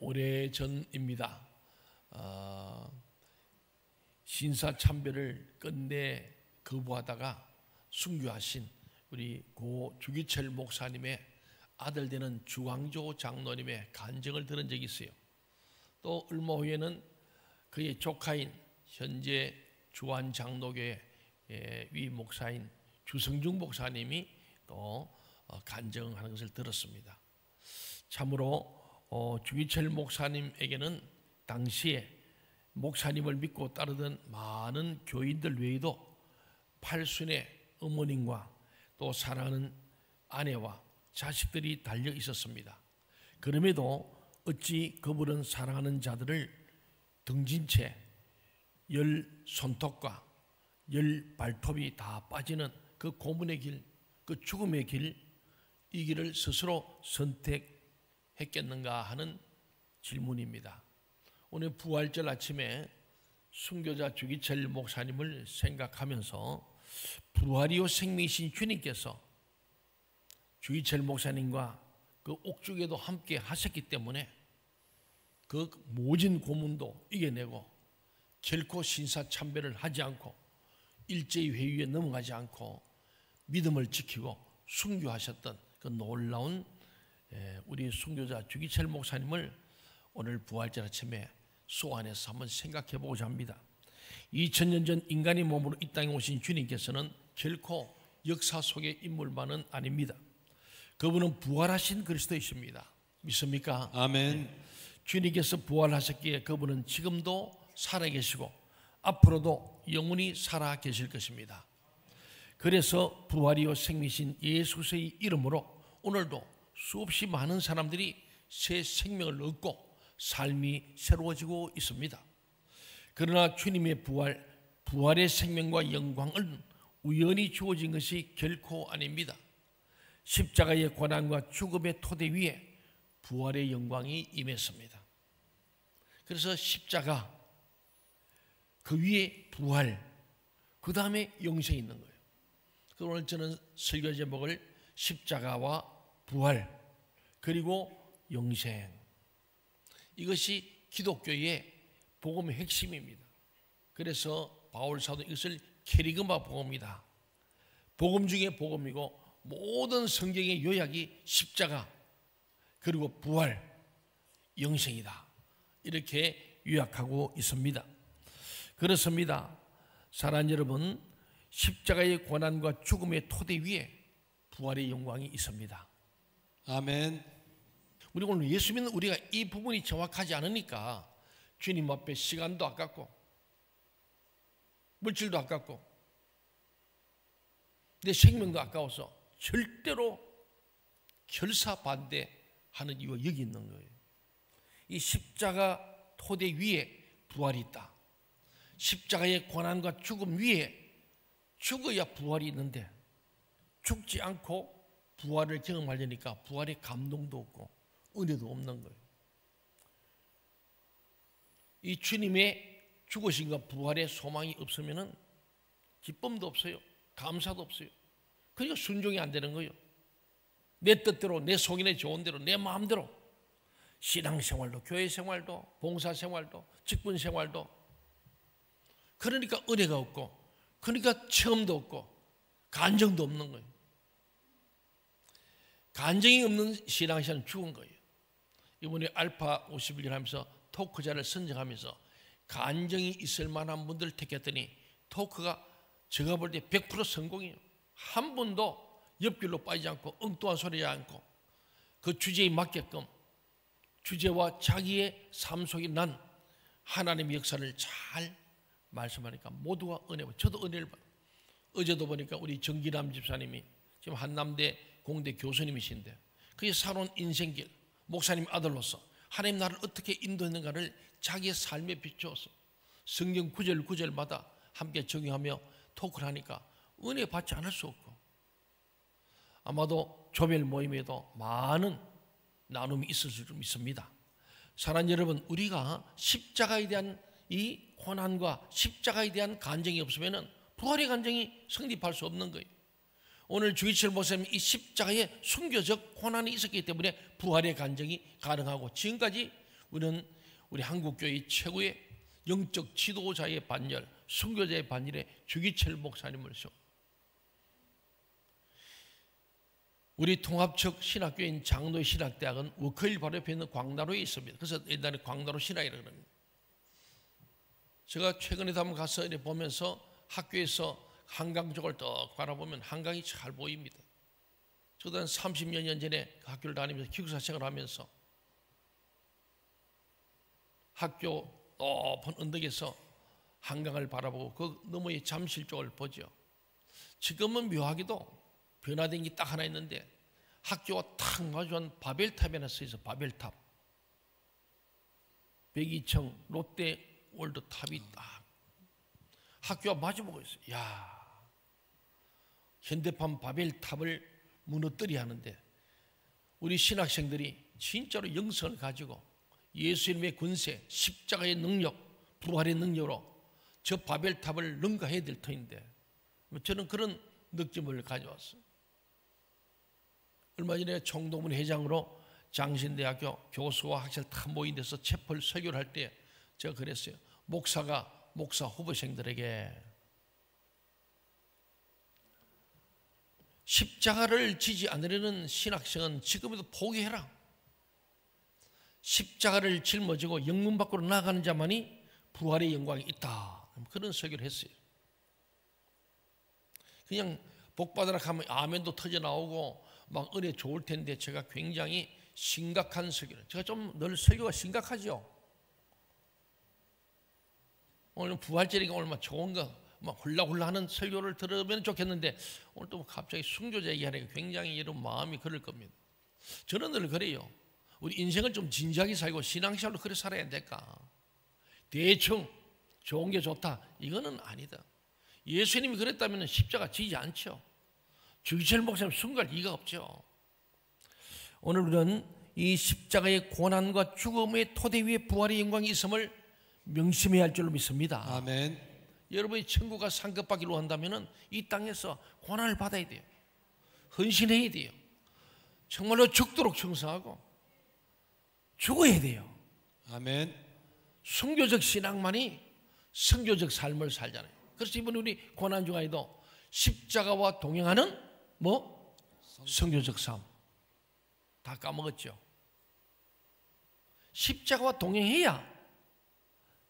오래전입니다. 신사참배를 끝내 거부하다가 순교하신 우리 고 주기철 목사님의 아들 되는 주광조 장로님의 간증을 들은 적이 있어요. 또 얼마 후에는 그의 조카인 현재 주안 장로교회 위 목사인 주성중 목사님이 또 간증하는 것을 들었습니다. 참으로 주기철 목사님에게는 당시에 목사님을 믿고 따르던 많은 교인들 외에도 팔순의 어머님과 또 사랑하는 아내와 자식들이 달려 있었습니다. 그럼에도 어찌 그분은 사랑하는 자들을 등진 채 열 손톱과 열 발톱이 다 빠지는 그 고문의 길, 그 죽음의 길, 이 길을 스스로 선택했겠는가 하는 질문입니다. 오늘 부활절 아침에 순교자 주기철 목사님을 생각하면서 부활이요 생명이신 주님께서 주기철 목사님과 그 옥중에도 함께 하셨기 때문에 그 모진 고문도 이겨내고 결코 신사참배를 하지 않고 일제히 회유에 넘어가지 않고 믿음을 지키고 순교하셨던 그 놀라운 우리 순교자 주기철 목사님을 오늘 부활절 아침에 소환해서 한번 생각해 보고자 합니다. 2000년 전 인간의 몸으로 이 땅에 오신 주님께서는 결코 역사 속의 인물만은 아닙니다. 그분은 부활하신 그리스도이십니다. 믿습니까? 아멘. 주님께서 부활하셨기에 그분은 지금도 살아계시고 앞으로도 영원히 살아계실 것입니다. 그래서 부활이요 생명이신 예수의 이름으로 오늘도 수없이 많은 사람들이 새 생명을 얻고 삶이 새로워지고 있습니다. 그러나 주님의 부활의 생명과 영광은 우연히 주어진 것이 결코 아닙니다. 십자가의 고난과 죽음의 토대 위에 부활의 영광이 임했습니다. 그래서 십자가 그 위에 부활, 그 다음에 영생이 있는 거예요. 오늘 저는 설교 제목을 십자가와 부활 그리고 영생, 이것이 기독교의 복음의 핵심입니다. 그래서 바울 사도 이것을 캐리그마 복음이다, 복음 중에 복음이고 모든 성경의 요약이 십자가 그리고 부활, 영생이다, 이렇게 요약하고 있습니다. 그렇습니다. 사랑하는 여러분, 십자가의 고난과 죽음의 토대 위에 부활의 영광이 있습니다. 아멘. 우리 오늘 예수 믿는 우리가 이 부분이 정확하지 않으니까 주님 앞에 시간도 아깝고 물질도 아깝고 내 생명도 아까워서 절대로 결사반대하는 이유가 여기 있는 거예요. 이 십자가 토대 위에 부활이 있다. 십자가의 고난과 죽음 위에 죽어야 부활이 있는데 죽지 않고 부활을 경험하려니까 부활의 감동도 없고 은혜도 없는 거예요. 이 주님의 죽으심과 부활의 소망이 없으면 기쁨도 없어요. 감사도 없어요. 그러니까 순종이 안 되는 거예요. 내 뜻대로, 내 속인의 좋은 대로, 내 마음대로 신앙생활도, 교회생활도, 봉사생활도, 직분생활도, 그러니까 은혜가 없고, 그러니까 체험도 없고 간정도 없는 거예요. 간정이 없는 신앙생활은 죽은 거예요. 이번에 알파 51을 하면서 토크자를 선정하면서 간정이 있을 만한 분들을 택했더니 토크가 제가 볼 때 100% 성공이에요. 한 분도 옆길로 빠지지 않고 엉뚱한 소리 하지 않고 그 주제에 맞게끔 주제와 자기의 삶 속에 난 하나님의 역사를 잘 말씀하니까 모두가 은혜 받아요. 저도 은혜를 받아요. 어제도 보니까 우리 정기남 집사님이 지금 한남대 공대 교수님이신데 그의 살아온 인생길, 목사님 아들로서 하나님 나를 어떻게 인도했는가를 자기의 삶에 비추어서 성경 구절마다 함께 적용하며 토크를 하니까 은혜 받지 않을 수 없고, 아마도 조별 모임에도 많은 나눔이 있을 줄 믿습니다. 사랑하는 여러분, 우리가 십자가에 대한 이 고난과 십자가에 대한 간증이 없으면 부활의 간증이 성립할 수 없는 거예요. 오늘 주기철 목사님이 이 십자가에 순교적 고난이 있었기 때문에 부활의 간증이 가능하고 지금까지 우리는 우리 한국교회 최고의 영적 지도자의 반열, 순교자의 반열에 주기철 목사님을 세워. 우리 통합적 신학교인 장로의 신학대학은 워커힐 바로 옆에 있는 광나루에 있습니다. 그래서 옛날에 광나루 신학이라고 합니다. 제가 최근에도 한번 가서 이렇게 보면서 학교에서 한강 쪽을 딱 바라보면 한강이 잘 보입니다. 저도 한 30여 년 전에 그 학교를 다니면서 기숙사 생활을 하면서 학교 높은 언덕에서 한강을 바라보고 그 너머의 잠실 쪽을 보죠. 지금은 묘하게도 변화된 게 딱 하나 있는데 학교가 탁 마주한 바벨탑이 하나 서 있어. 바벨탑. 102층 롯데월드 탑이 딱 학교가 마주보고 있어요. 야, 현대판 바벨탑을 무너뜨려 하는데 우리 신학생들이 진짜로 영성을 가지고 예수님의 권세, 십자가의 능력, 부활의 능력으로 저 바벨탑을 능가해야 될 터인데 저는 그런 느낌을 가져왔어요. 얼마 전에 총동문 회장으로 장신대학교 교수와 학생 다 모인 데서 채플 설교를 할 때 제가 그랬어요. 목사가 목사 후보생들에게 십자가를 지지 않으려는 신학생은 지금에도 포기해라. 십자가를 짊어지고 영문 밖으로 나가는 자만이 부활의 영광이 있다. 그런 설교를 했어요. 그냥 복받으라 하면 아멘도 터져 나오고 막 은혜 좋을 텐데 제가 굉장히 심각한 설교를, 제가 좀 늘 설교가 심각하죠. 오늘 부활절이니까 얼마나 좋은 거 막 훌라훌라 하는 설교를 들으면 좋겠는데 오늘 또 갑자기 순교자 얘기하니까 굉장히 여러분 마음이 그럴 겁니다. 저는 늘 그래요. 우리 인생을 좀 진지하게 살고 신앙생활로 그래 살아야 될까? 대충 좋은 게 좋다 이거는 아니다. 예수님이 그랬다면 십자가 지지 않죠. 주기철 목사님 순교할 이유가 없죠. 오늘 우리는 이 십자가의 고난과 죽음의 토대 위에 부활의 영광이 있음을 명심해야 할 줄로 믿습니다. 아멘. 여러분이 천국과 상급받기로 한다면 이 땅에서 고난을 받아야 돼요. 헌신해야 돼요. 정말로 죽도록 충성하고 죽어야 돼요. 아멘. 순교적 신앙만이 선교적 삶을 살잖아요. 그래서 이번 우리 고난 중에도 십자가와 동행하는 선교적 삶 다 까먹었죠. 십자가와 동행해야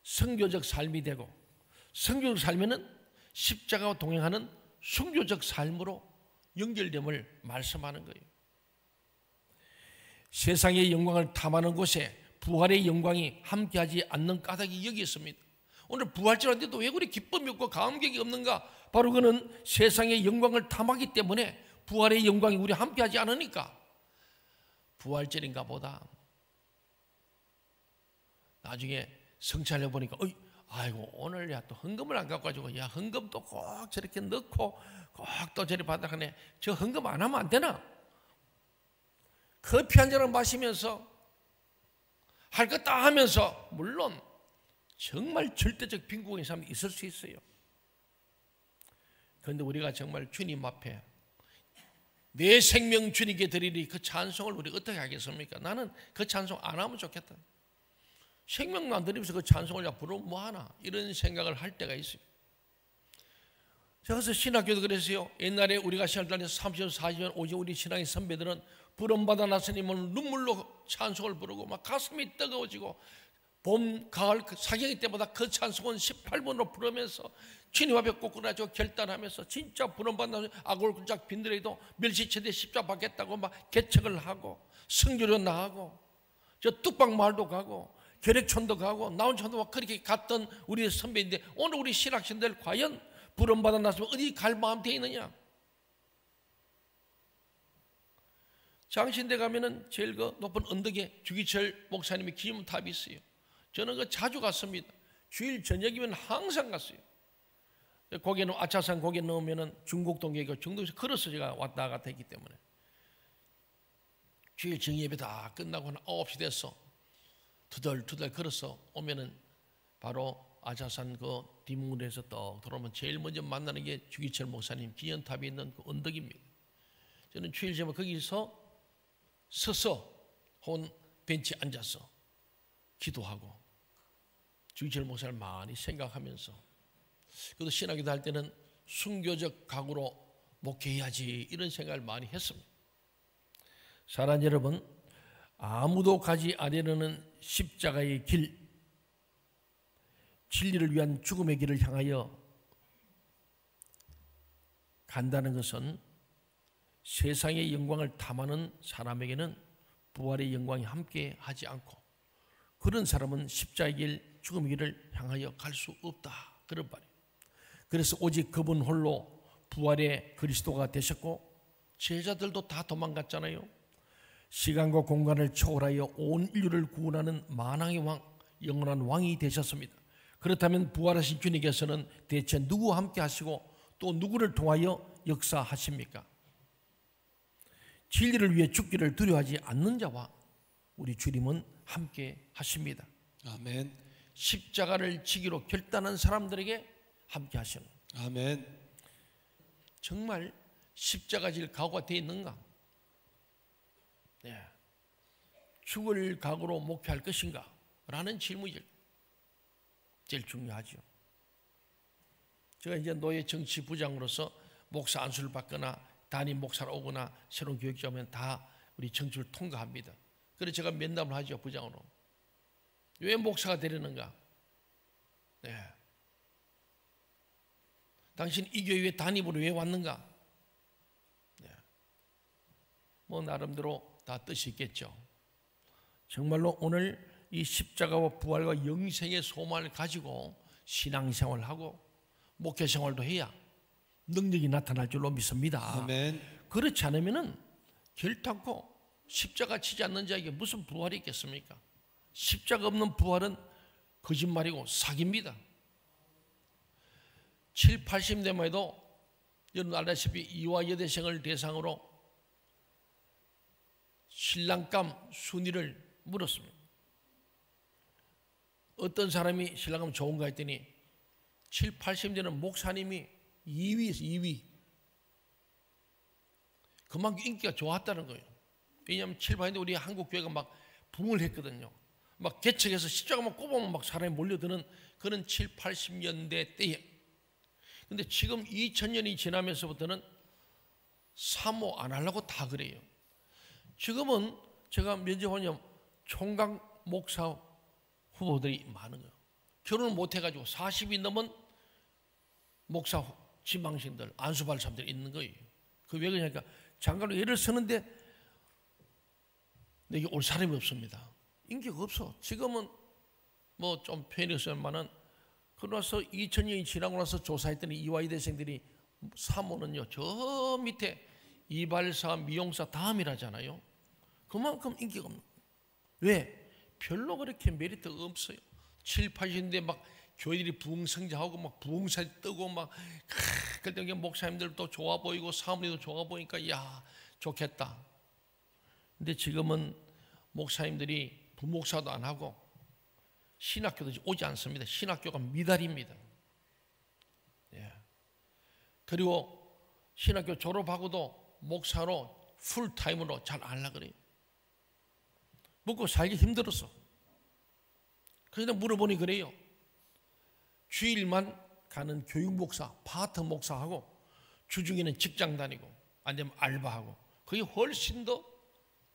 선교적 삶이 되고 선교적 삶에는 십자가와 동행하는 순교적 삶으로 연결됨을 말씀하는 거예요. 세상의 영광을 탐하는 곳에 부활의 영광이 함께하지 않는 까닭이 여기 있습니다. 오늘 부활절인데도 왜 그리 기쁨이 없고 감격이 없는가? 바로 그는 세상의 영광을 탐하기 때문에 부활의 영광이 우리 함께하지 않으니까 부활절인가 보다. 나중에 성찬을 보니까 아이고 오늘 야 또 헌금을 안 갖고 가지고 야 헌금도 꼭 저렇게 넣고 꼭 또 저리 받아가네. 저 헌금 안 하면 안 되나? 커피 한 잔을 마시면서 할 것 다 하면서 물론 정말 절대적 빈곤의 삶이 있을 수 있어요. 그런데 우리가 정말 주님 앞에 내 생명 주님께 드리리 그 찬송을 우리 어떻게 하겠습니까? 나는 그 찬송 안 하면 좋겠다. 생명도 안 드리면서 그 찬송을 부르면 뭐하나 이런 생각을 할 때가 있어요. 그래서 신학교도 그랬어요. 옛날에 우리가 신학 다니면서 30년 40년 오직 우리 신앙의 선배들은 부름받아 나서님을 눈물로 찬송을 부르고 막 가슴이 뜨거워지고 봄, 가을 사경이 때보다 그 찬송은 18번으로 부르면서 주님 앞에 꽂고나지고 결단하면서 진짜 부름받는 아골굴짝 빈들에도 멸시체대 십자 받겠다고 막 개척을 하고 성교로 나가고 저 뚝방마을도 가고 결핵촌도 가고 나온촌도 막 그렇게 갔던 우리 선배인데 오늘 우리 신학생들 과연 부름받아 나서면 어디 갈 마음 돼 있느냐? 장신대 가면은 제일 그 높은 언덕에 주기철 목사님의 기념탑이 있어요. 저는 그 자주 갔습니다. 주일 저녁이면 항상 갔어요. 거기는 아차산 거기에 넣으면은 중곡동에 중동에서 걸어서 제가 왔다 갔다 했기 때문에 주일 정예배 다 끝나고 한 9시 됐어. 투덜투덜 걸어서 오면은 바로 아차산 그 뒷문에서 떡 들어오면 제일 먼저 만나는 게 주기철 목사님 기념탑이 있는 그 언덕입니다. 저는 주일 저녁 거기서 서서 혹은 벤치에 앉아서 기도하고 주기철 목사를 많이 생각하면서, 그래도 신학기도 할 때는 순교적 각오로 목회해야지 이런 생각을 많이 했습니다. 사랑하는 여러분, 아무도 가지 않으려는 십자가의 길, 진리를 위한 죽음의 길을 향하여 간다는 것은 세상의 영광을 탐하는 사람에게는 부활의 영광이 함께 하지 않고, 그런 사람은 십자가의 길, 죽음의 길을 향하여 갈 수 없다, 그런 말이에요. 그래서 오직 그분 홀로 부활의 그리스도가 되셨고, 제자들도 다 도망갔잖아요. 시간과 공간을 초월하여 온 인류를 구원하는 만왕의 왕, 영원한 왕이 되셨습니다. 그렇다면 부활하신 주님께서는 대체 누구와 함께 하시고 또 누구를 통하여 역사하십니까? 진리를 위해 죽기를 두려워하지 않는 자와 우리 주님은 함께 하십니다. 아멘. 십자가를 지기로 결단한 사람들에게 함께 하시는. 아멘. 정말 십자가 질 각오가 되어 있는가? 네. 죽을 각오로 목회할 것인가? 라는 질문이 제일 중요하죠. 제가 이제 노예 정치 부장으로서 목사 안수를 받거나 담임 목사로 오거나 새로운 교육자 오면 다 우리 정치를 통과합니다. 그래서 제가 면담을 하죠, 부장으로. 왜 목사가 되려는가? 네. 당신 이 교회 담임으로 왜 왔는가? 네. 뭐 나름대로 다 뜻이 있겠죠. 정말로 오늘 이 십자가와 부활과 영생의 소망을 가지고 신앙생활을 하고 목회생활도 해야 능력이 나타날 줄로 믿습니다. 아멘. 그렇지 않으면 결단코 십자가 치지 않는 자에게 무슨 부활이 있겠습니까? 십자가 없는 부활은 거짓말이고 사기입니다. 7, 80대만 해도 여러분 알다시피 이화 여대생을 대상으로 신랑감 순위를 물었습니다. 어떤 사람이 신랑감 좋은가 했더니 7, 80대는 목사님이 2위에서 2위. 그만큼 인기가 좋았다는 거예요. 왜냐하면 7, 80대 우리 한국 교회가 막 붕을 했거든요. 막 개척해서 십자가만 꼽으면 막 사람이 몰려드는 그런 7, 80년대 때에. 근데 지금 2000년이 지나면서부터는 사모 안 하려고 다 그래요. 지금은 제가 면접하면 총각 목사 후보들이 많은 거예요. 결혼을 못 해가지고 40이 넘은 목사 지망생들, 안수받을 사람들이 있는 거예요. 그 왜 그러냐니까 장가로 애를 쓰는데 내게 올 사람이 없습니다. 인기가 없어. 지금은 뭐 좀 편했으면은 그러나서 2000년이 지나고 나서 조사했더니 이화이 대생들이 사모는요 저 밑에 이발사, 미용사 다음이라잖아요. 그만큼 인기가 없는 거예요. 왜? 별로 그렇게 메리트가 없어요. 7, 80년대 막 교회들이 부흥성장하고 막 부흥사에 뜨고 막 그때 목사님들도 좋아 보이고 사모님도 좋아 보니까 야 좋겠다. 근데 지금은 목사님들이 부목사도 안 하고 신학교도 오지 않습니다. 신학교가 미달입니다. 예. 그리고 신학교 졸업하고도 목사로 풀타임으로 잘 안 하려고 그래요. 먹고 살기 힘들었어. 그래서 물어보니 그래요. 주일만 가는 교육 목사, 파트 목사하고 주중에는 직장 다니고 아니면 알바하고 그게 훨씬 더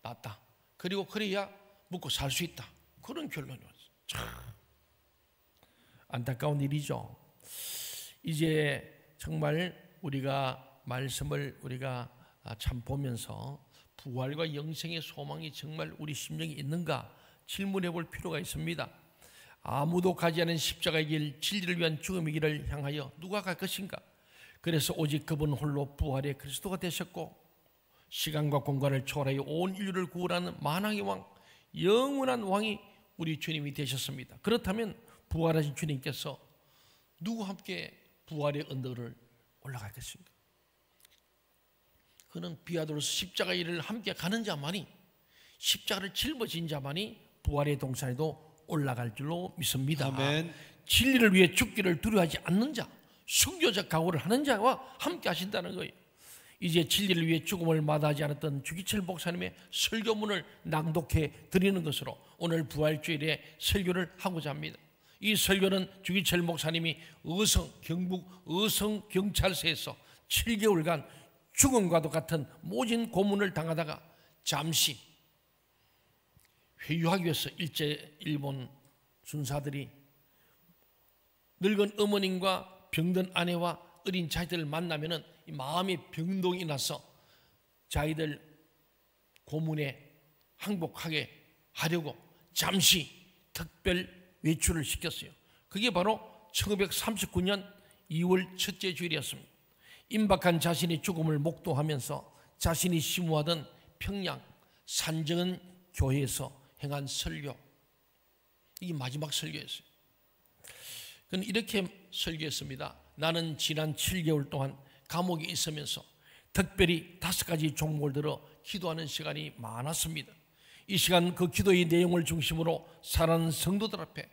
낫다. 그리고 그래야 먹고 살 수 있다. 그런 결론이 왔어요. 참 안타까운 일이죠. 이제 정말 우리가 말씀을 우리가 참 보면서 부활과 영생의 소망이 정말 우리 심령에 있는가 질문해 볼 필요가 있습니다. 아무도 가지 않은 십자가의 길, 진리를 위한 죽음의 길을 향하여 누가 갈 것인가? 그래서 오직 그분 홀로 부활의 그리스도가 되셨고 시간과 공간을 초월하여 온 인류를 구원하는 만왕의 왕, 영원한 왕이 우리 주님이 되셨습니다. 그렇다면 부활하신 주님께서 누구와 함께 부활의 언덕을 올라갈 것인가? 그는 비아도로서 십자가의 길을 함께 가는 자만이, 십자가를 짊어진 자만이 부활의 동산에도 올라갈 줄로 믿습니다. 아멘. 진리를 위해 죽기를 두려워하지 않는 자, 순교적 각오를 하는 자와 함께 하신다는 거예요. 이제 진리를 위해 죽음을 마다하지 않았던 주기철 목사님의 설교문을 낭독해 드리는 것으로 오늘 부활주일에 설교를 하고자 합니다. 이 설교는 주기철 목사님이 경북 의성경찰서에서 7개월간 죽음과도 같은 모진 고문을 당하다가 잠시 회유하기 위해서 일본 순사들이 늙은 어머님과 병든 아내와 어린 자녀들을 만나면은 마음의 병동이 나서 자기들 고문에 항복하게 하려고 잠시 특별 외출을 시켰어요. 그게 바로 1939년 2월 첫째 주일이었습니다. 임박한 자신의 죽음을 목도하면서 자신이 심우하던 평양 산정은 교회에서 행한 설교, 이게 마지막 설교였어요. 그는 이렇게 설교했습니다. 나는 지난 7개월 동안 감옥에 있으면서 특별히 5가지 종목을 들어 기도하는 시간이 많았습니다. 이 시간 그 기도의 내용을 중심으로 사랑하는 성도들 앞에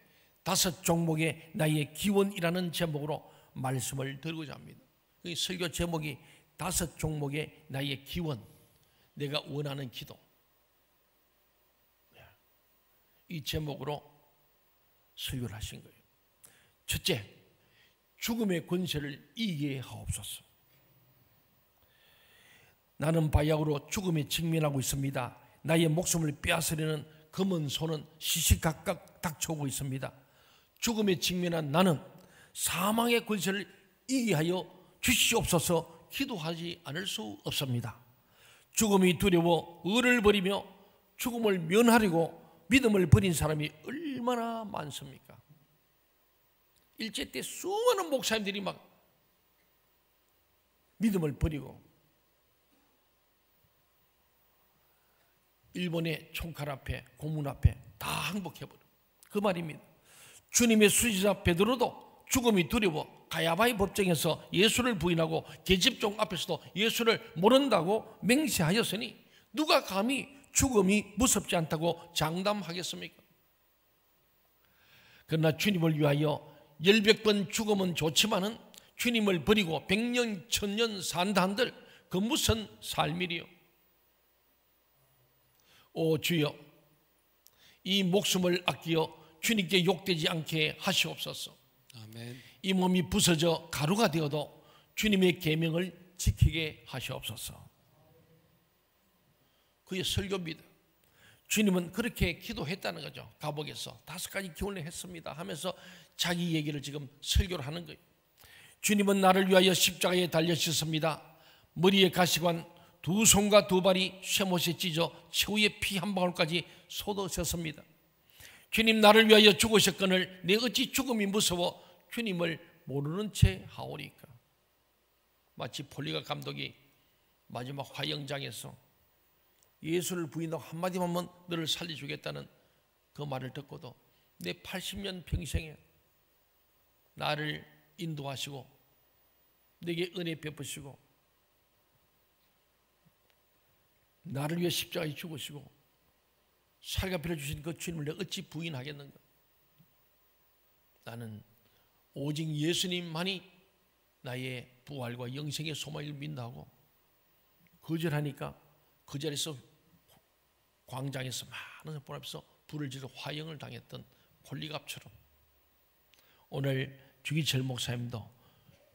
5 종목의 나의 기원이라는 제목으로 말씀을 드리고자 합니다. 이 설교 제목이 5 종목의 나의 기원, 내가 원하는 기도, 이 제목으로 설교를 하신 거예요. 첫째, 죽음의 권세를 이기게 하옵소서. 나는 바야흐로 죽음에 직면하고 있습니다. 나의 목숨을 빼앗으려는 검은 손은 시시각각 닥쳐오고 있습니다. 죽음에 직면한 나는 사망의 권세를 이기게 하여 주시옵소서 기도하지 않을 수 없습니다. 죽음이 두려워 의를 버리며 죽음을 면하려고 믿음을 버린 사람이 얼마나 많습니까? 일제 때 수많은 목사님들이 막 믿음을 버리고 일본의 총칼 앞에, 고문 앞에 다 항복해버려. 그 말입니다. 주님의 수지자 베드로도 죽음이 두려워 가야바의 법정에서 예수를 부인하고 계집종 앞에서도 예수를 모른다고 맹세하였으니 누가 감히 죽음이 무섭지 않다고 장담하겠습니까? 그러나 주님을 위하여 10번 죽음은 좋지만은 주님을 버리고 100년, 1000년 산다 한들 그 무슨 삶이리요? 오 주여, 이 목숨을 아끼어 주님께 욕되지 않게 하시옵소서. 아멘. 이 몸이 부서져 가루가 되어도 주님의 계명을 지키게 하시옵소서. 그의 설교입니다. 주님은 그렇게 기도했다는 거죠. 감옥에서 5가지 기원을 했습니다 하면서 자기 얘기를 지금 설교를 하는 거예요. 주님은 나를 위하여 십자가에 달려주셨습니다. 머리에 가시관, 2 손과 2 발이 쇠못에 찢어 최후의 피 한 방울까지 쏟으셨습니다. 주님 나를 위하여 죽으셨거늘 내 어찌 죽음이 무서워 주님을 모르는 채 하오리까. 마치 폴리가 감독이 마지막 화영장에서 예수를 부인하고 한마디만 하면 너를 살려주겠다는 그 말을 듣고도 내 80년 평생에 나를 인도하시고 내게 은혜 베푸시고 나를 위해 십자가에 죽으시고 살가 빌어주신 그 주님을 내가 어찌 부인하겠는가. 나는 오직 예수님만이 나의 부활과 영생의 소망을 믿는다고 거절하니까 그 자리에서 광장에서 많은 사람 앞에서 불을 지르 화형을 당했던 폴리갑처럼 오늘 주기철 목사님도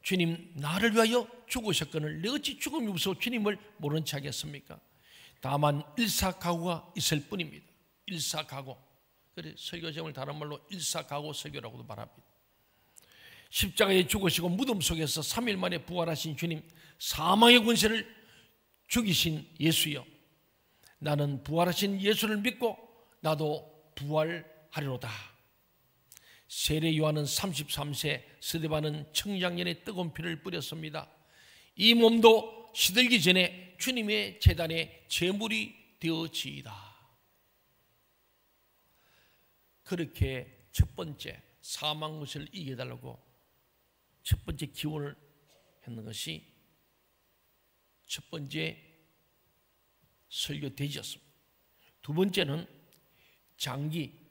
주님 나를 위하여 죽으셨거늘 내가 어찌 죽음이 무서워 주님을 모른 체 하겠습니까? 다만 일사각오가 있을 뿐입니다. 일사각오. 그래 설교 제목을 다른 말로 일사각오 설교라고도 말합니다. 십자가에 죽으시고 무덤 속에서 3일 만에 부활하신 주님, 사망의 권세를 죽이신 예수여, 나는 부활하신 예수를 믿고 나도 부활하리로다. 세례 요한은 33세, 스데반은 청장년의 뜨거운 피를 뿌렸습니다. 이 몸도 시들기 전에 주님의 제단에 제물이 되어지이다. 그렇게 첫 번째 사망 것을 이겨달라고 첫 번째 기원을 했는 것이 첫 번째 설교 대지였습니다. 두 번째는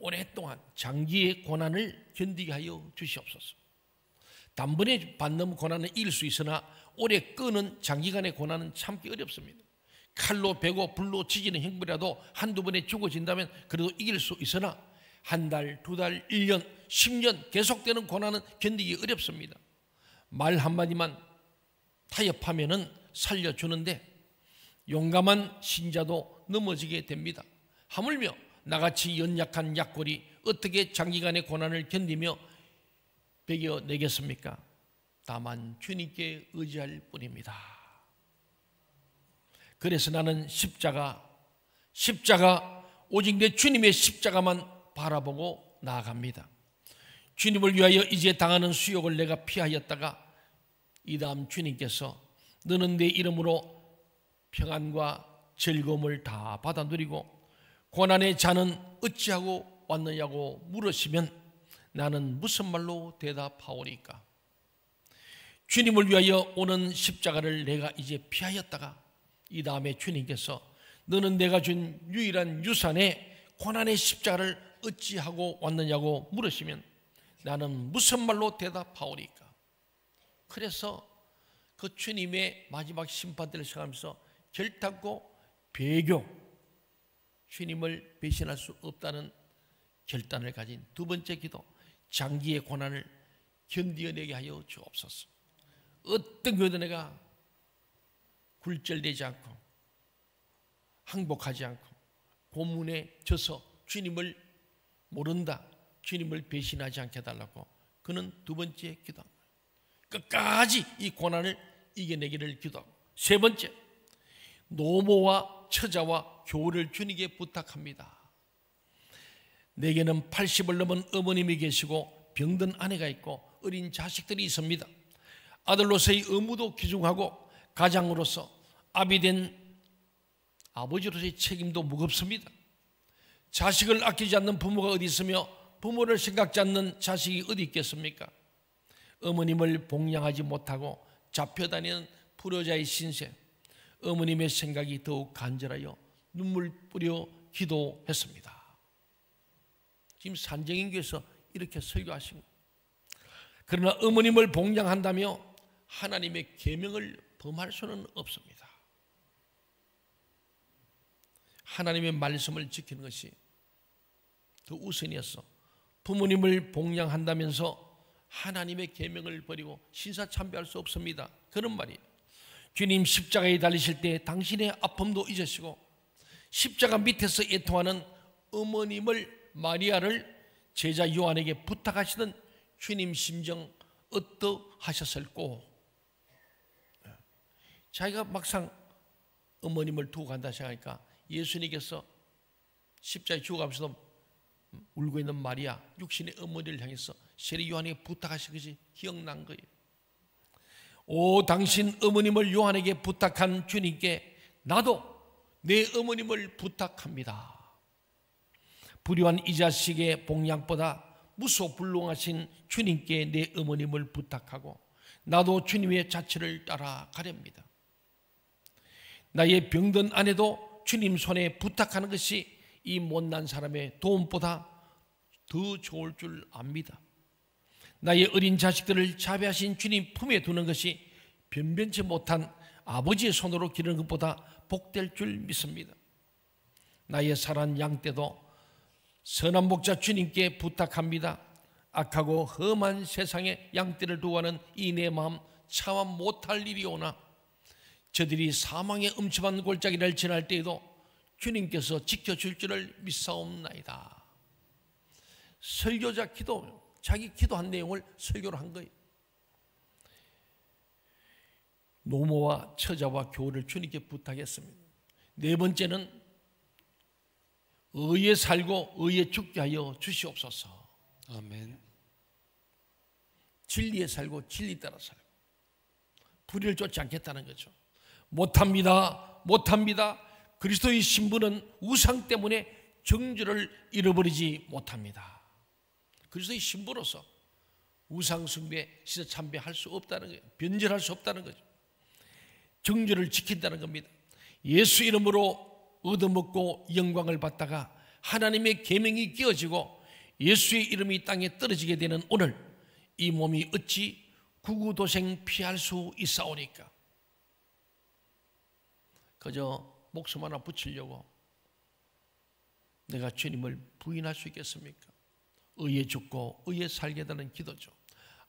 오랫동안 장기의 고난을 견디게 하여 주시옵소서. 단번에 받는 고난은 이길 수 있으나 오래 끄는 장기간의 고난은 참기 어렵습니다. 칼로 베고 불로 지지는 형벌이라도 한두 번에 죽어진다면 그래도 이길 수 있으나 한 달, 두 달, 1년, 10년 계속되는 고난은 견디기 어렵습니다. 말 한마디만 타협하면은 살려주는데 용감한 신자도 넘어지게 됩니다. 하물며 나같이 연약한 약골이 어떻게 장기간의 고난을 견디며 배겨내겠습니까? 다만 주님께 의지할 뿐입니다. 그래서 나는 십자가 오직 내 주님의 십자가만 바라보고 나아갑니다. 주님을 위하여 이제 당하는 수욕을 내가 피하였다가 이 다음 주님께서 너는 내 이름으로 평안과 즐거움을 다 받아 누리고 고난의 자는 어찌하고 왔느냐고 물으시면 나는 무슨 말로 대답하오리까? 주님을 위하여 오는 십자가를 내가 이제 피하였다가 이 다음에 주님께서 너는 내가 준 유일한 유산의 고난의 십자가를 어찌하고 왔느냐고 물으시면 나는 무슨 말로 대답하오리까? 그래서 그 주님의 마지막 심판대를 생각하면서 결단코 배교, 주님을 배신할 수 없다는 결단을 가진 두 번째 기도, 장기의 고난을 견디어내게 하여 주옵소서. 어떤 교도 내가 굴절되지 않고 항복하지 않고 고문에 져서 주님을 모른다, 주님을 배신하지 않게 해달라고 그는 두 번째 기도합니다. 끝까지 이 고난을 이겨내기를 기도하고 세 번째, 노모와 처자와 교우를 주님께 부탁합니다. 내게는 80을 넘은 어머님이 계시고 병든 아내가 있고 어린 자식들이 있습니다. 아들로서의 의무도 귀중하고 가장으로서 아비된 아버지로서의 책임도 무겁습니다. 자식을 아끼지 않는 부모가 어디 있으며 부모를 생각지 않는 자식이 어디 있겠습니까? 어머님을 봉양하지 못하고 잡혀다니는 불효자의 신세, 어머님의 생각이 더욱 간절하여 눈물 뿌려 기도했습니다. 지금 산정인교에서 이렇게 설교하십니다. 그러나 어머님을 봉양한다며 하나님의 계명을 범할 수는 없습니다. 하나님의 말씀을 지키는 것이 더 우선이었어. 부모님을 봉양한다면서 하나님의 계명을 버리고 신사참배할 수 없습니다. 그런 말이에요. 주님 십자가에 달리실 때 당신의 아픔도 잊으시고 십자가 밑에서 애통하는 어머님을 마리아를 제자 요한에게 부탁하시던 주님 심정 어떠하셨을꼬? 자기가 막상 어머님을 두고 간다 생각하니까 예수님께서 십자가에 죽어가면서도 울고 있는 마리아 육신의 어머니를 향해서 세례 요한에게 부탁하신 것이 기억난 거예요. 오, 당신 어머님을 요한에게 부탁한 주님께 나도 내 어머님을 부탁합니다. 불효한 이 자식의 봉양보다 무소불능하신 주님께 내 어머님을 부탁하고 나도 주님의 자취를 따라가렵니다. 나의 병든 아내도 주님 손에 부탁하는 것이 이 못난 사람의 도움보다 더 좋을 줄 압니다. 나의 어린 자식들을 자비하신 주님 품에 두는 것이 변변치 못한 아버지의 손으로 기르는 것보다 복될 줄 믿습니다. 나의 살한 양떼도 선한 목자 주님께 부탁합니다. 악하고 험한 세상에 양떼를 두고 가는 이 내 마음 참아 못할 일이 오나 저들이 사망의 음침한 골짜기를 지날 때에도 주님께서 지켜줄 줄을 믿사옵나이다. 설교자 기도, 자기 기도한 내용을 설교로 한 거예요. 노모와 처자와 교우를 주님께 부탁했습니다. 네 번째는 의에 살고 의에 죽게 하여 주시옵소서. 아멘. 진리에 살고 진리 따라 살고 불의를 쫓지 않겠다는 거죠. 못합니다. 그리스도의 신부는 우상 때문에 정죄를 잃어버리지 못합니다. 그리스도의 신부로서 우상 숭배, 시서 참배할 수 없다는 거예요. 변절할 수 없다는 거죠. 정죄를 지킨다는 겁니다. 예수 이름으로 얻어먹고 영광을 받다가 하나님의 계명이 끼어지고 예수의 이름이 땅에 떨어지게 되는 오늘 이 몸이 어찌 구구도생 피할 수 있사오니까 그저 목숨 하나 붙이려고 내가 주님을 부인할 수 있겠습니까? 의에 죽고 의에 살게 되는 기도죠.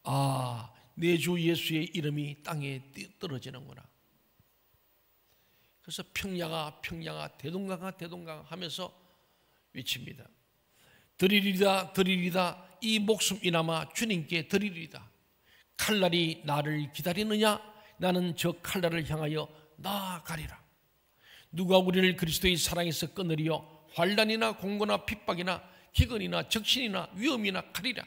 아, 내 주 예수의 이름이 땅에 떨어지는구나. 그래서 평야가 평야가 대동강아 대동강아 하면서 외칩니다. 드리리다 드리리다 이 목숨이나마 주님께 드리리다. 칼날이 나를 기다리느냐? 나는 저 칼날을 향하여 나아가리라. 누가 우리를 그리스도의 사랑에서 끊으리요? 환난이나 공고나 핍박이나 기근이나 적신이나 위험이나 칼이라.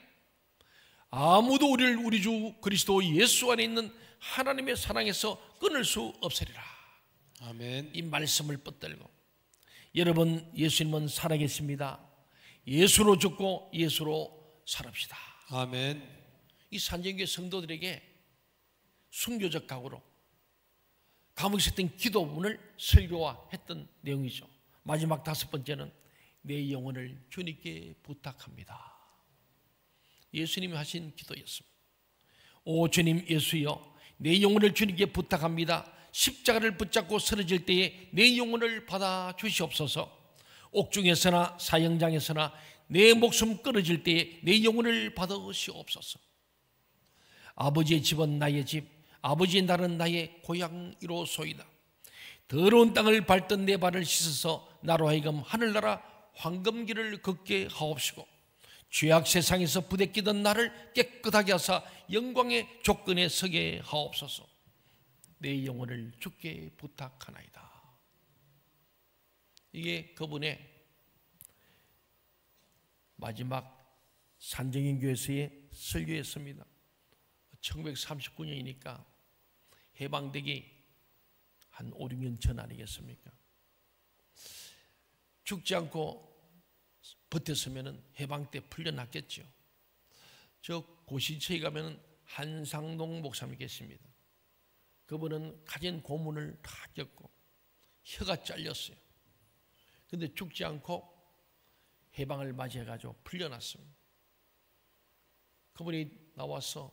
아무도 우리를 우리 주 그리스도 예수 안에 있는 하나님의 사랑에서 끊을 수 없으리라. 아멘. 이 말씀을 붙들고 여러분, 예수님은 살아계십니다. 예수로 죽고 예수로 살읍시다. 아멘. 이 산정교회 성도들에게 순교적 각오로 감옥했던 기도문을 설교화했던 내용이죠. 마지막 5번째는 내 영혼을 주님께 부탁합니다. 예수님이 하신 기도였습니다. 오 주님 예수여, 내 영혼을 주님께 부탁합니다. 십자가를 붙잡고 쓰러질 때에 내 영혼을 받아 주시옵소서. 옥중에서나 사형장에서나 내 목숨 끊어질 때에 내 영혼을 받으시옵소서. 아버지의 집은 나의 집, 아버지의 날은 나의 고향이로소이다. 더러운 땅을 밟던 내 발을 씻어서 나로 하여금 하늘나라 황금길을 걷게 하옵시고, 죄악 세상에서 부대끼던 나를 깨끗하게 하사 영광의 족근에 서게 하옵소서. 내 영혼을 주께 부탁하나이다. 이게 그분의 마지막 산정인교회에서의 설교였습니다. 1939년이니까 해방되기 한 5, 6년 전 아니겠습니까? 죽지 않고 버텼으면 해방 때 풀려났겠죠. 저 고신처에 가면 한상동 목사님 계십니다. 그분은 가진 고문을 다 겪고 혀가 잘렸어요. 근데 죽지 않고 해방을 맞이해가지고 풀려났습니다. 그분이 나와서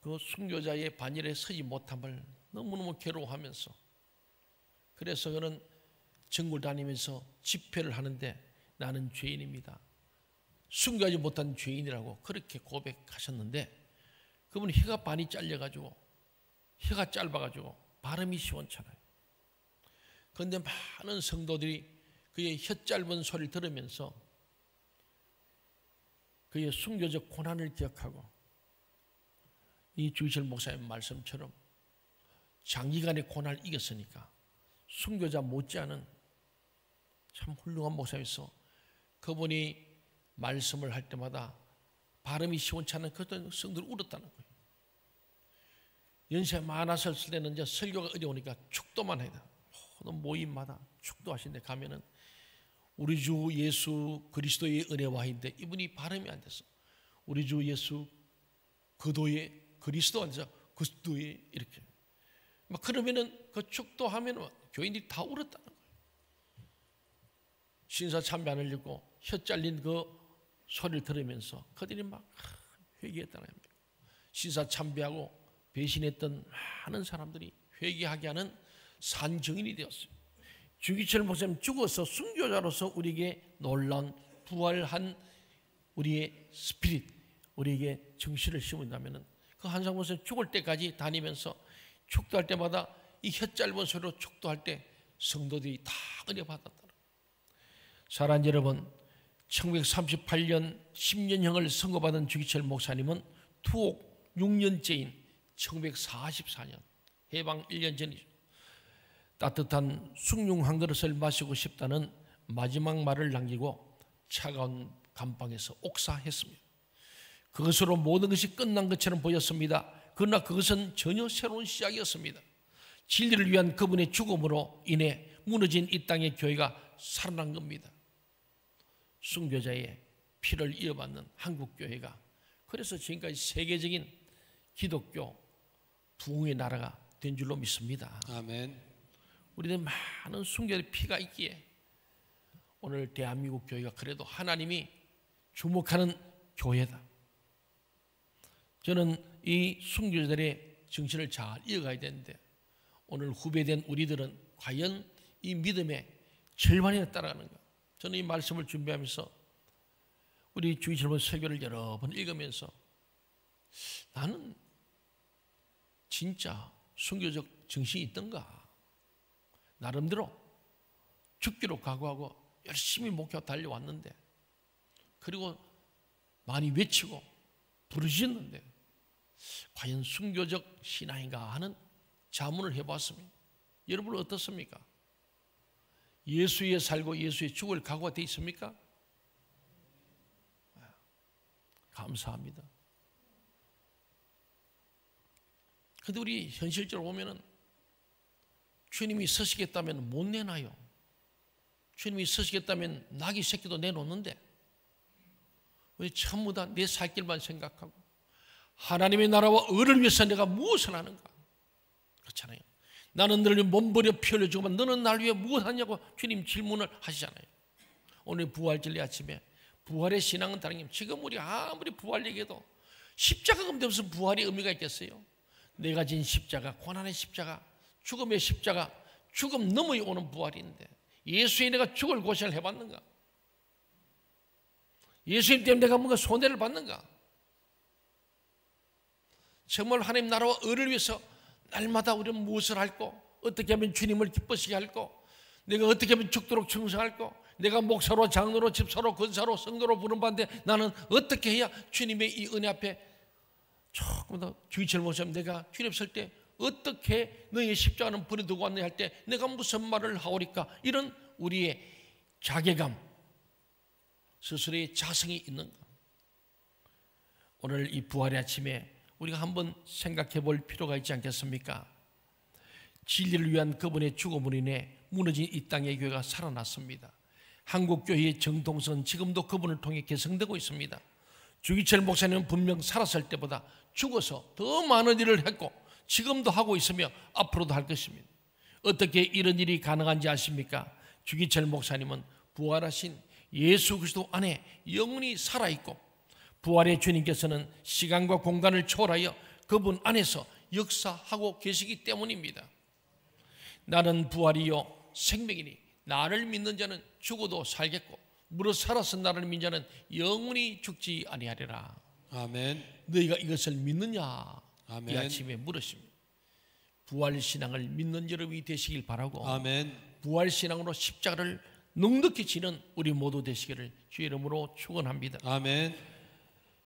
그 순교자의 반열에 서지 못함을 너무너무 괴로워하면서, 그래서 그는 전국을 다니면서 집회를 하는데 나는 죄인입니다, 순교하지 못한 죄인이라고 그렇게 고백하셨는데, 그분은 혀가 반이 잘려가지고 혀가 짧아가지고 발음이 시원찮아요. 그런데 많은 성도들이 그의 혀 짧은 소리를 들으면서 그의 순교적 고난을 기억하고, 이 주기철 목사님 말씀처럼 장기간의 고난을 이겼으니까 순교자 못지않은 참 훌륭한 목사님이서 그분이 말씀을 할 때마다 발음이 시원찮은 그런 성도들이 울었다는 거예요. 연세 많았을 때는 이제 설교가 어려우니까 축도만 해야 돼요. 모임마다 축도하시는데 가면은 우리 주 예수 그리스도의 은혜와 인데 이분이 발음이 안 돼서 우리 주 예수 그도의 그리스도 앉아 그리스도의 이렇게 막 그러면은 그 축도하면은 교인들이 다 울었다는 거예요. 신사 참배 안 흘리고 혀 잘린 그 소리를 들으면서 그들이 막 회개했다는 겁니다. 신사 참배하고 배신했던 많은 사람들이 회개하게 하는 산증인이 되었어요. 주기철 목사님 죽어서 순교자로서 우리에게 놀라운 부활한 우리의 스피릿, 우리에게 정신을 심은다면 그 한상 목사님 죽을 때까지 다니면서 축도할 때마다 이 혀 짧은 소리로 축도할 때 성도들이 다 은혜 받았다. 사랑하는 여러분, 1938년 10년형을 선고받은 주기철 목사님은 투옥 6년째인 1944년 해방 1년 전이죠. 따뜻한 숭늉 한 그릇을 마시고 싶다는 마지막 말을 남기고 차가운 감방에서 옥사했습니다. 그것으로 모든 것이 끝난 것처럼 보였습니다. 그러나 그것은 전혀 새로운 시작이었습니다. 진리를 위한 그분의 죽음으로 인해 무너진 이 땅의 교회가 살아난 겁니다. 순교자의 피를 이어받는 한국교회가, 그래서 지금까지 세계적인 기독교 부흥의 나라가 된 줄로 믿습니다. 아멘. 우리는 많은 순교의 피가 있기에 오늘 대한민국 교회가 그래도 하나님이 주목하는 교회다. 저는 이 순교자들의 정신을 잘 이어가야 되는데 오늘 후배된 우리들은 과연 이 믿음의 절반이나 따라가는가? 저는 이 말씀을 준비하면서 우리 주기철문 설교를 여러 번 읽으면서 나는 진짜 순교적 정신이 있던가? 나름대로 죽기로 각오하고 열심히 목회하고 달려왔는데 그리고 많이 외치고 부르짖는데 과연 순교적 신앙인가 하는 자문을 해봤습니다. 여러분은 어떻습니까? 예수에 살고 예수에 죽을 각오가 되어 있습니까? 감사합니다. 그런데 우리 현실적으로 보면은 주님이 서시겠다면 못 내놔요. 주님이 서시겠다면 나귀 새끼도 내놓는데 왜 전부 다 내 살 길만 생각하고 하나님의 나라와 의를 위해서 내가 무엇을 하는가? 그렇잖아요. 나는 너를 몸버려 피 흘려 주고만 너는 날 위해 무엇 하냐고 주님 질문을 하시잖아요. 오늘 부활절리 아침에 부활의 신앙은 다른 게 지금 우리 아무리 부활 얘기해도 십자가가 없는데 무슨 부활의 의미가 있겠어요? 내가 진 십자가, 고난의 십자가, 죽음의 십자가, 죽음 넘어 오는 부활인데 예수의 내가 죽을 고생을 해봤는가? 예수님 때문에 내가 뭔가 손해를 받는가? 정말 하나님 나라와 의를 위해서 날마다 우리는 무엇을 할고 어떻게 하면 주님을 기쁘시게 할고 내가 어떻게 하면 죽도록 충성할고 내가 목사로 장로로 집사로 권사로 성도로 부름받는데 나는 어떻게 해야 주님의 이 은혜 앞에 조금 더 주의철 모시면 내가 주님 설 때 어떻게 너의 십자가는 버려두고 왔느냐 할 때 내가 무슨 말을 하오리까? 이런 우리의 자괴감 스스로의 자성이 있는가? 오늘 이 부활의 아침에 우리가 한번 생각해 볼 필요가 있지 않겠습니까? 진리를 위한 그분의 죽음으로 인해 무너진 이 땅의 교회가 살아났습니다. 한국교회의 정통성은 지금도 그분을 통해 개성되고 있습니다. 주기철 목사님은 분명 살았을 때보다 죽어서 더 많은 일을 했고 지금도 하고 있으며 앞으로도 할 것입니다. 어떻게 이런 일이 가능한지 아십니까? 주기철 목사님은 부활하신 예수 그리스도 안에 영원히 살아있고 부활의 주님께서는 시간과 공간을 초월하여 그분 안에서 역사하고 계시기 때문입니다. 나는 부활이요 생명이니 나를 믿는 자는 죽어도 살겠고 무릇 살아서 나를 믿는 자는 영원히 죽지 아니하리라. 아멘. 너희가 이것을 믿느냐? 아멘. 이 아침에 물으십니다. 부활신앙을 믿는 여러분이 되시길 바라고 아멘. 부활신앙으로 십자가를 넉넉히 지는 우리 모두 되시기를 주의 이름으로 축원합니다. 아멘.